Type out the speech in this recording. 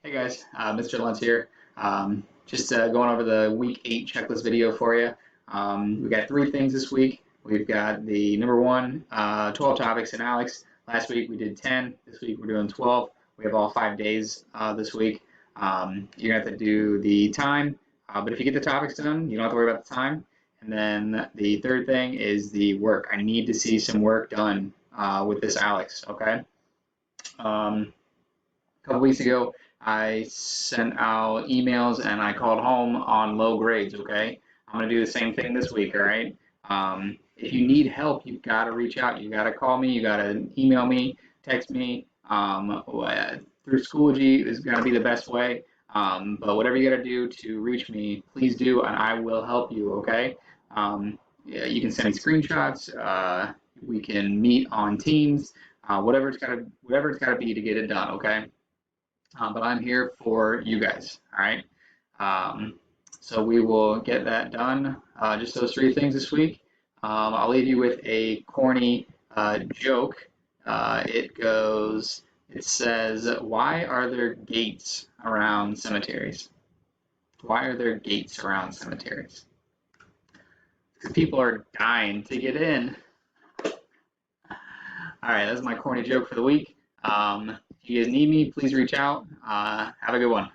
Hey guys, Mr. Lentz here. Just going over the week 8 checklist video for you. We got 3 things this week. We've got the number one, 12 topics in Alex. Last week we did 10. This week we're doing 12. We have all 5 days this week. You're going to have to do the time, but if you get the topics done, you don't have to worry about the time. And then the third thing is the work. I need to see some work done with this Alex, okay? A couple weeks ago, I sent out emails and I called home on low grades, okay? I'm going to do the same thing this week, all right? If you need help, you've got to reach out. You got to call me. You got to email me, text me. Through Schoology is going to be the best way. But whatever you got to do to reach me, please do, and I will help you, okay? Yeah, you can send me screenshots. We can meet on Teams. Whatever it's got to be to get it done, okay? But I'm here for you guys, all right? So we will get that done. Just those 3 things this week. I'll leave you with a corny joke. It says, why are there gates around cemeteries? Why are there gates around cemeteries? Because people are dying to get in. All right, that's my corny joke for the week. If you guys need me, please reach out. Have a good one.